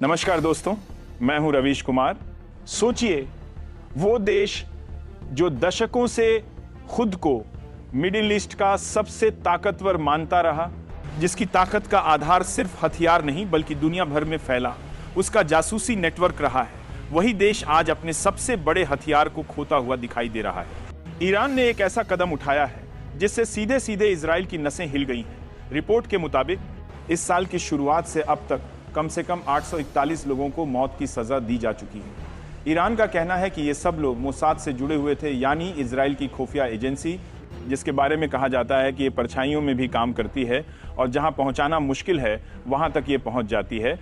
नमस्कार दोस्तों, मैं हूं रवीश कुमार। सोचिए, वो देश जो दशकों से खुद को मिडिल ईस्ट का सबसे ताकतवर मानता रहा, जिसकी ताकत का आधार सिर्फ हथियार नहीं बल्कि दुनिया भर में फैला उसका जासूसी नेटवर्क रहा है, वही देश आज अपने सबसे बड़े हथियार को खोता हुआ दिखाई दे रहा है। ईरान ने एक ऐसा कदम उठाया है जिससे सीधे सीधे इजराइल की नसें हिल गई हैं। रिपोर्ट के मुताबिक इस साल की शुरुआत से अब तक कम से कम 841 लोगों को मौत की सजा दी जा चुकी है। ईरान का कहना है कि ये सब लोग मोसाद से जुड़े हुए थे, यानी इजराइल की खुफिया एजेंसी, जिसके बारे में कहा जाता है कि ये परछाइयों में भी काम करती है और जहां पहुंचाना मुश्किल है वहां तक ये पहुंच जाती है।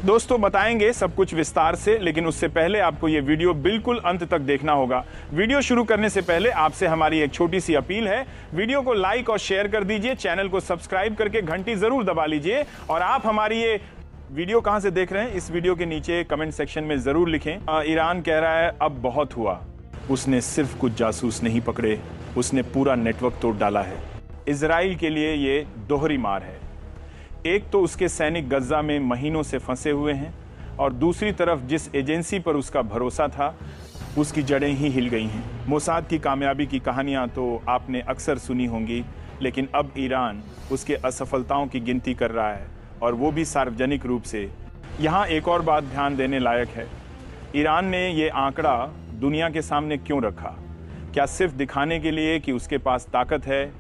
दोस्तों, बताएंगे सब कुछ विस्तार से, लेकिन उससे पहले आपको ये वीडियो बिल्कुल अंत तक देखना होगा। वीडियो शुरू करने से पहले आपसे हमारी एक छोटी सी अपील है, वीडियो को लाइक और शेयर कर दीजिए, चैनल को सब्सक्राइब करके घंटी जरूर दबा लीजिए और आप हमारी ये वीडियो कहां से देख रहे हैं इस वीडियो के नीचे कमेंट सेक्शन में जरूर लिखें। ईरान कह रहा है अब बहुत हुआ, उसने सिर्फ कुछ जासूस नहीं पकड़े, उसने पूरा नेटवर्क तोड़ डाला है। इजराइल के लिए ये दोहरी मार है। एक तो उसके सैनिक गज्जा में महीनों से फंसे हुए हैं और दूसरी तरफ जिस एजेंसी पर उसका भरोसा था उसकी जड़ें ही हिल गई हैं। मोसाद की कामयाबी की कहानियां तो आपने अक्सर सुनी होंगी, लेकिन अब ईरान उसके असफलताओं की गिनती कर रहा है और वो भी सार्वजनिक रूप से। यहाँ एक और बात ध्यान देने लायक है, ईरान ने ये आंकड़ा दुनिया के सामने क्यों रखा? क्या सिर्फ दिखाने के लिए कि उसके पास ताकत है,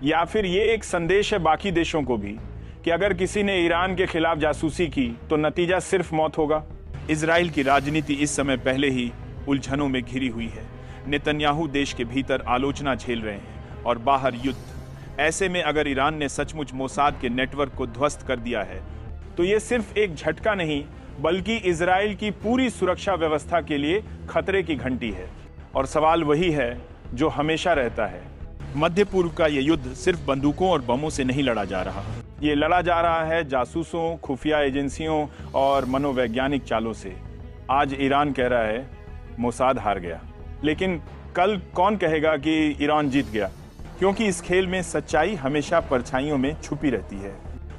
या फिर ये एक संदेश है बाकी देशों को भी कि अगर किसी ने ईरान के खिलाफ जासूसी की तो नतीजा सिर्फ मौत होगा? इजराइल की राजनीति इस समय पहले ही उलझनों में घिरी हुई है। नेतन्याहू देश के भीतर आलोचना झेल रहे हैं और बाहर युद्ध। ऐसे में अगर ईरान ने सचमुच मोसाद के नेटवर्क को ध्वस्त कर दिया है तो ये सिर्फ एक झटका नहीं बल्कि इजराइल की पूरी सुरक्षा व्यवस्था के लिए खतरे की घंटी है। और सवाल वही है जो हमेशा रहता है, मध्य पूर्व का ये युद्ध सिर्फ बंदूकों और बमों से नहीं लड़ा जा रहा, ये लड़ा जा रहा है जासूसों, खुफिया एजेंसियों और मनोवैज्ञानिक चालों से। आज ईरान कह रहा है मोसाद हार गया, लेकिन कल कौन कहेगा कि ईरान जीत गया? क्योंकि इस खेल में सच्चाई हमेशा परछाइयों में छुपी रहती है।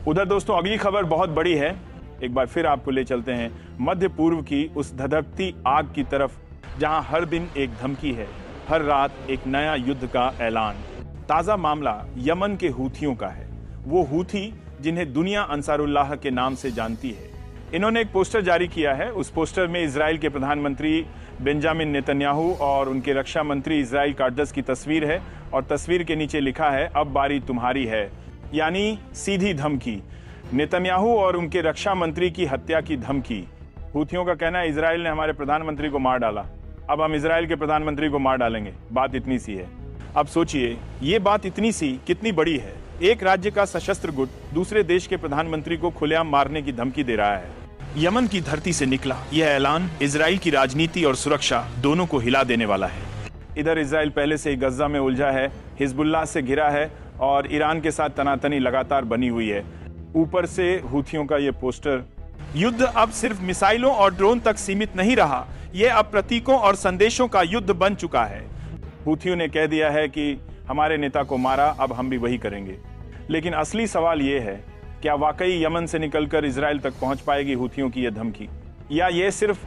उधर दोस्तों, अगली खबर बहुत बड़ी है। एक बार फिर आपको ले चलते हैं मध्य पूर्व की उस धधकती आग की तरफ जहां हर दिन एक धमकी है, हर रात एक नया युद्ध का ऐलान। ताजा मामला यमन के हूथियों का है। वो हूथी जिन्हें दुनिया अंसारुल्लाह के नाम से जानती है। इन्होंने एक पोस्टर जारी किया है। उस पोस्टर में इजराइल के प्रधानमंत्री बेंजामिन नेतन्याहू और उनके रक्षा मंत्री इजराइल काट्ज़ की तस्वीर है और तस्वीर के नीचे लिखा है अब बारी तुम्हारी है, यानी सीधी धमकी। नेतन्याहू और उनके रक्षा मंत्री की हत्या की धमकी। हूथियों का कहना है इजराइल ने हमारे प्रधानमंत्री को मार डाला, अब हम इजराइल के प्रधानमंत्री को मार डालेंगे। बात इतनी सी है। अब सोचिए, ये बात इतनी सी कितनी बड़ी है। एक राज्य का सशस्त्र गुट दूसरे देश के प्रधानमंत्री को खुलेआम मारने की धमकी दे रहा है। यमन की धरती से निकला यह ऐलान इजराइल की राजनीति और सुरक्षा दोनों को हिला देने वाला है। इधर इजराइल पहले से ही गज्जा में उलझा है, हिजबुल्लाह से घिरा है और ईरान के साथ तनातनी लगातार बनी हुई है। ऊपर से हूथियों का ये पोस्टर। युद्ध अब सिर्फ मिसाइलों और ड्रोन तक सीमित नहीं रहा, यह अब प्रतीकों और संदेशों का युद्ध बन चुका है। हूथियों ने कह दिया है कि हमारे नेता को मारा, अब हम भी वही करेंगे। लेकिन असली सवाल ये है, क्या वाकई यमन से निकलकर इजराइल तक पहुंच पाएगी हूथियों की यह धमकी, या यह सिर्फ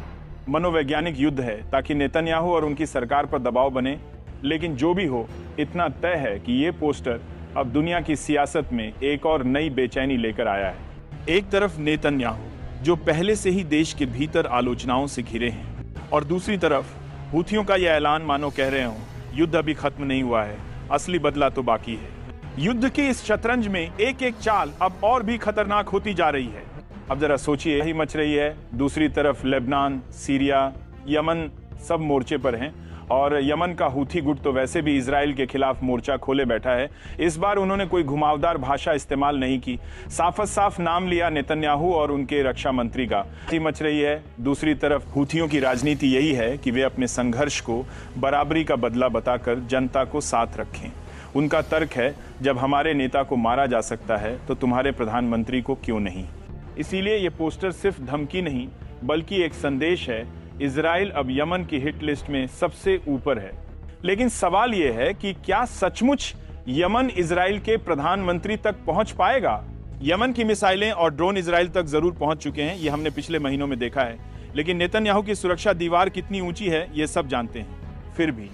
मनोवैज्ञानिक युद्ध है ताकि नेतन्याहू और उनकी सरकार पर दबाव बने? लेकिन जो भी हो, इतना तय है कि ये पोस्टर अब दुनिया की सियासत में एक और नई बेचैनी लेकर आया है। एक तरफ नेतन्याहू जो पहले से ही देश के भीतर आलोचनाओं से घिरे हैं, और दूसरी तरफ हूथियों का यह ऐलान मानो कह रहे हों युद्ध अभी खत्म नहीं हुआ है, असली बदला तो बाकी है। युद्ध की इस शतरंज में एक एक चाल अब और भी खतरनाक होती जा रही है। अब जरा सोचिए, यही मच रही है। दूसरी तरफ लेबनान, सीरिया, यमन सब मोर्चे पर हैं और यमन का हूथी गुट तो वैसे भी इजराइल के खिलाफ मोर्चा खोले बैठा है। इस बार उन्होंने कोई घुमावदार भाषा इस्तेमाल नहीं की, साफ साफ नाम लिया नेतन्याहू और उनके रक्षा मंत्री का। मच रही है। दूसरी तरफ हूथियों की राजनीति यही है कि वे अपने संघर्ष को बराबरी का बदला बताकर जनता को साथ रखें। उनका तर्क है, जब हमारे नेता को मारा जा सकता है तो तुम्हारे प्रधानमंत्री को क्यों नहीं? इसीलिए ये पोस्टर सिर्फ धमकी नहीं बल्कि एक संदेश है। इजराइल अब यमन की हिट लिस्ट में सबसे ऊपर है। लेकिन सवाल यह है कि क्या सचमुच यमन इजराइल के प्रधानमंत्री तक पहुंच पाएगा? यमन की मिसाइलें और ड्रोन इजराइल तक जरूर पहुंच चुके हैं, ये हमने पिछले महीनों में देखा है, लेकिन नेतन्याहू की सुरक्षा दीवार कितनी ऊंची है ये सब जानते हैं। फिर भी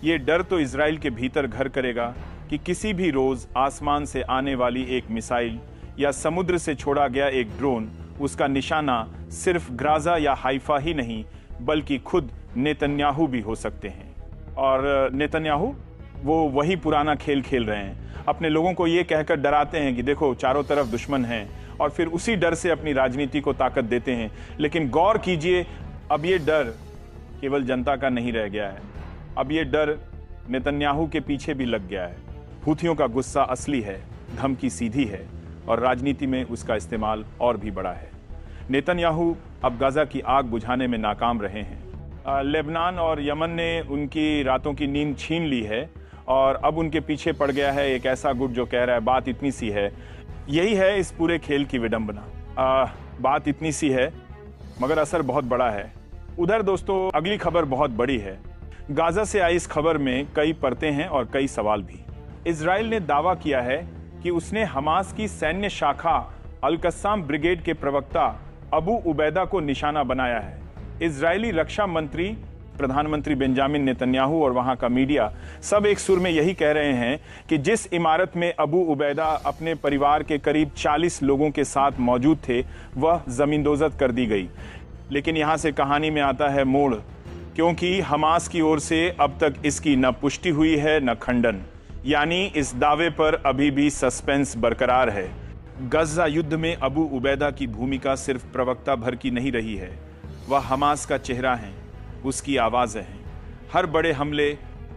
ये डर तो इजराइल के भीतर घर करेगा कि किसी भी रोज आसमान से आने वाली एक मिसाइल या समुद्र से छोड़ा गया एक ड्रोन, उसका निशाना सिर्फ गाजा या हाइफा ही नहीं बल्कि खुद नेतन्याहू भी हो सकते हैं। और नेतन्याहू वो वही पुराना खेल खेल रहे हैं, अपने लोगों को ये कहकर डराते हैं कि देखो चारों तरफ दुश्मन हैं, और फिर उसी डर से अपनी राजनीति को ताकत देते हैं। लेकिन गौर कीजिए, अब ये डर केवल जनता का नहीं रह गया है, अब ये डर नेतन्याहू के पीछे भी लग गया है। हूथियों का गुस्सा असली है, धमकी सीधी है और राजनीति में उसका इस्तेमाल और भी बड़ा है। नेतन्याहू अब गाजा की आग बुझाने में नाकाम रहे हैं। लेबनान और यमन ने उनकी रातों की नींद छीन ली है और अब उनके पीछे पड़ गया है एक ऐसा गुट जो कह रहा है बात इतनी सी है। यही है इस पूरे खेल की विडंबना। बात इतनी सी है मगर असर बहुत बड़ा है। उधर दोस्तों अगली खबर बहुत बड़ी है। गाजा से आई इस खबर में कई परतें हैं और कई सवाल भी। इजराइल ने दावा किया है कि उसने हमास की सैन्य शाखा अल-कस्साम ब्रिगेड के प्रवक्ता अबू उबैदा को निशाना बनाया है। इजरायली रक्षा मंत्री, प्रधानमंत्री बेंजामिन नेतन्याहू और वहां का मीडिया सब एक सुर में यही कह रहे हैं कि जिस इमारत में अबू उबैदा अपने परिवार के करीब 40 लोगों के साथ मौजूद थे वह जमींदोजत कर दी गई। लेकिन यहां से कहानी में आता है मोड़, क्योंकि हमास की ओर से अब तक इसकी न पुष्टि हुई है न खंडन, यानी इस दावे पर अभी भी सस्पेंस बरकरार है। गजा युद्ध में अबू उबैदा की भूमिका सिर्फ प्रवक्ता भर की नहीं रही है, वह हमास का चेहरा है, उसकी आवाज़ है। हर बड़े हमले,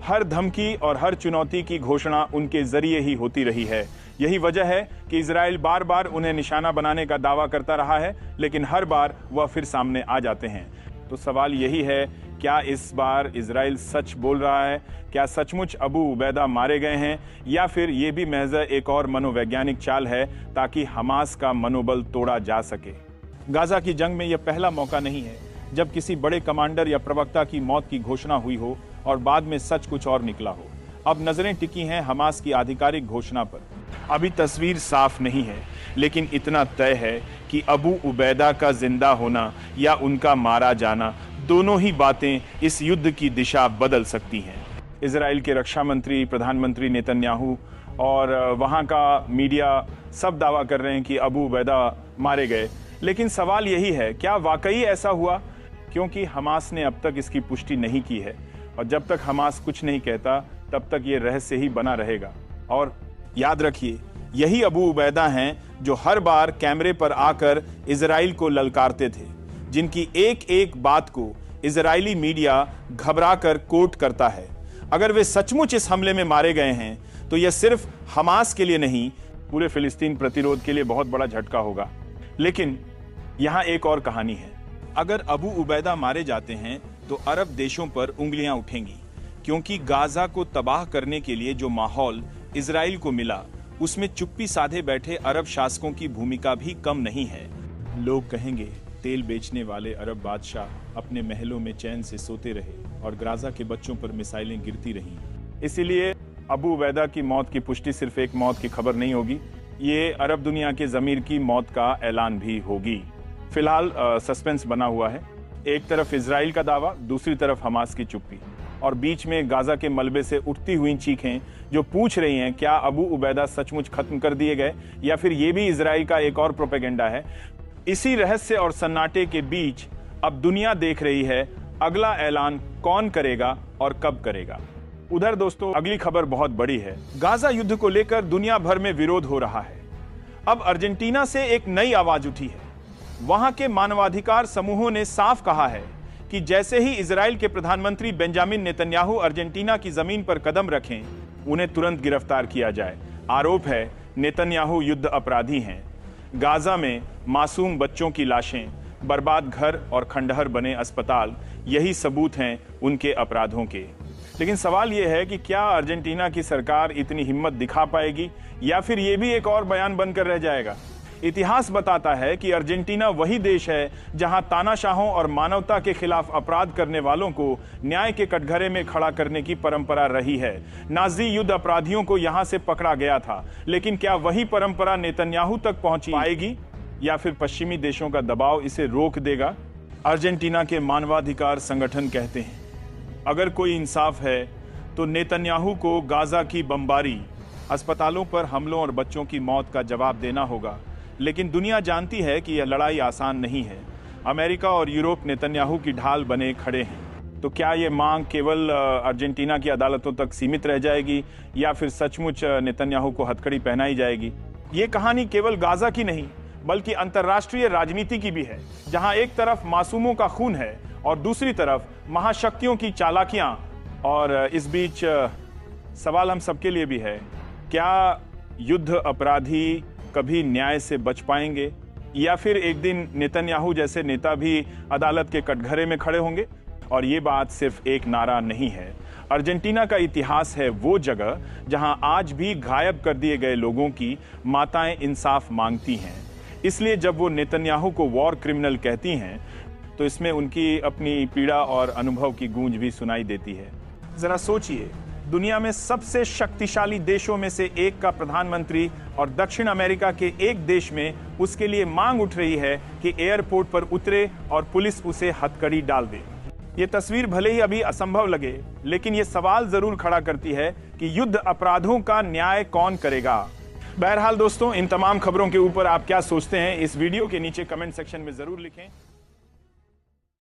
हर धमकी और हर चुनौती की घोषणा उनके जरिए ही होती रही है। यही वजह है कि इजराइल बार बार उन्हें निशाना बनाने का दावा करता रहा है, लेकिन हर बार वह फिर सामने आ जाते हैं। तो सवाल यही है, क्या इस बार इजराइल सच बोल रहा है? क्या सचमुच अबू उबैदा मारे गए हैं, या फिर ये भी महज एक और मनोवैज्ञानिक चाल है ताकि हमास का मनोबल तोड़ा जा सके? गाजा की जंग में यह पहला मौका नहीं है जब किसी बड़े कमांडर या प्रवक्ता की मौत की घोषणा हुई हो और बाद में सच कुछ और निकला हो। अब नजरें टिकी हैं हमास की आधिकारिक घोषणा पर। अभी तस्वीर साफ नहीं है, लेकिन इतना तय है कि अबू उबैदा का जिंदा होना या उनका मारा जाना, दोनों ही बातें इस युद्ध की दिशा बदल सकती हैं। इजराइल के रक्षा मंत्री, प्रधानमंत्री नेतन्याहू और वहाँ का मीडिया सब दावा कर रहे हैं कि अबू उबैदा मारे गए, लेकिन सवाल यही है, क्या वाकई ऐसा हुआ? क्योंकि हमास ने अब तक इसकी पुष्टि नहीं की है, और जब तक हमास कुछ नहीं कहता तब तक ये रहस्य ही बना रहेगा। और याद रखिए, यही अबू उबैदा हैं जो हर बार कैमरे पर आकर इजराइल को ललकारते थे, जिनकी एक एक बात को इजरायली मीडिया घबराकर कोट करता है। अगर वे सचमुच इस हमले में मारे गए हैं तो यह सिर्फ हमास के लिए नहीं, पूरे फिलिस्तीन प्रतिरोध के लिए बहुत बड़ा झटका होगा। लेकिन यहां एक और कहानी है। अगर अबू उबैदा मारे जाते हैं तो अरब देशों पर उंगलियां उठेंगी, क्योंकि गाजा को तबाह करने के लिए जो माहौल इजराइल को मिला उसमें चुप्पी साधे बैठे अरब शासकों की भूमिका भी कम नहीं है। लोग कहेंगे तेल बेचने वाले अरब बादशाह अपने महलों में चैन से सोते रहे और गाजा के बच्चों पर मिसाइलें गिरती रहीं। इसीलिए अबू उबैदा की मौत की पुष्टि सिर्फ एक मौत की खबर नहीं होगी, ये अरब दुनिया के ज़मीर की मौत का ऐलान भी होगी। फिलहाल सस्पेंस बना हुआ है, एक तरफ इजराइल का दावा, दूसरी तरफ हमास की चुप्पी, और बीच में गाजा के मलबे से उठती हुई चीखें जो पूछ रही हैं क्या अबू उबैदा सचमुच खत्म कर दिए गए या फिर ये भी इजराइल का एक और प्रोपेगेंडा है। इसी रहस्य और सन्नाटे के बीच अब दुनिया देख रही है अगला ऐलान कौन करेगा और कब करेगा। उधर दोस्तों अगली खबर बहुत बड़ी है। गाजा युद्ध को लेकर दुनिया भर में विरोध हो रहा है। अब अर्जेंटीना से एक नई आवाज उठी है। वहां के मानवाधिकार समूहों ने साफ कहा है कि जैसे ही इजराइल के प्रधानमंत्री बेंजामिन नेतन्याहू अर्जेंटीना की जमीन पर कदम रखें, उन्हें तुरंत गिरफ्तार किया जाए। आरोप है नेतन्याहू युद्ध अपराधी हैं। गाजा में मासूम बच्चों की लाशें, बर्बाद घर और खंडहर बने अस्पताल, यही सबूत हैं उनके अपराधों के। लेकिन सवाल यह है कि क्या अर्जेंटीना की सरकार इतनी हिम्मत दिखा पाएगी या फिर यह भी एक और बयान बनकर रह जाएगा? इतिहास बताता है कि अर्जेंटीना वही देश है जहां तानाशाहों और मानवता के खिलाफ अपराध करने वालों को न्याय के कटघरे में खड़ा करने की परंपरा रही है। नाजी युद्ध अपराधियों को यहां से पकड़ा गया था, लेकिन क्या वही परंपरा नेतन्याहू तक पहुंच पाएगी या फिर पश्चिमी देशों का दबाव इसे रोक देगा? अर्जेंटीना के मानवाधिकार संगठन कहते हैं, अगर कोई इंसाफ है तो नेतन्याहू को गाजा की बमबारी, अस्पतालों पर हमलों और बच्चों की मौत का जवाब देना होगा। लेकिन दुनिया जानती है कि यह लड़ाई आसान नहीं है। अमेरिका और यूरोप नेतन्याहू की ढाल बने खड़े हैं। तो क्या ये मांग केवल अर्जेंटीना की अदालतों तक सीमित रह जाएगी या फिर सचमुच नेतन्याहू को हथकड़ी पहनाई जाएगी? ये कहानी केवल गाजा की नहीं बल्कि अंतर्राष्ट्रीय राजनीति की भी है, जहां एक तरफ मासूमों का खून है और दूसरी तरफ महाशक्तियों की चालाकियां। और इस बीच सवाल हम सबके लिए भी है, क्या युद्ध अपराधी कभी न्याय से बच पाएंगे या फिर एक दिन नेतन्याहू जैसे नेता भी अदालत के कटघरे में खड़े होंगे? और ये बात सिर्फ एक नारा नहीं है। अर्जेंटीना का इतिहास है वो जगह जहां आज भी गायब कर दिए गए लोगों की माताएं इंसाफ मांगती हैं। इसलिए जब वो नेतन्याहू को वॉर क्रिमिनल कहती हैं तो इसमें उनकी अपनी पीड़ा और अनुभव की गूंज भी सुनाई देती है। जरा सोचिए, दुनिया में सबसे शक्तिशाली देशों में से एक का प्रधानमंत्री और दक्षिण अमेरिका के एक देश में उसके लिए मांग उठ रही है कि एयरपोर्ट पर उतरे और पुलिस उसे हथकड़ी डाल दे। ये तस्वीर भले ही अभी असंभव लगे, लेकिन ये सवाल जरूर खड़ा करती है कि युद्ध अपराधों का न्याय कौन करेगा? बहरहाल दोस्तों, इन तमाम खबरों के ऊपर आप क्या सोचते हैं, इस वीडियो के नीचे कमेंट सेक्शन में जरूर लिखें।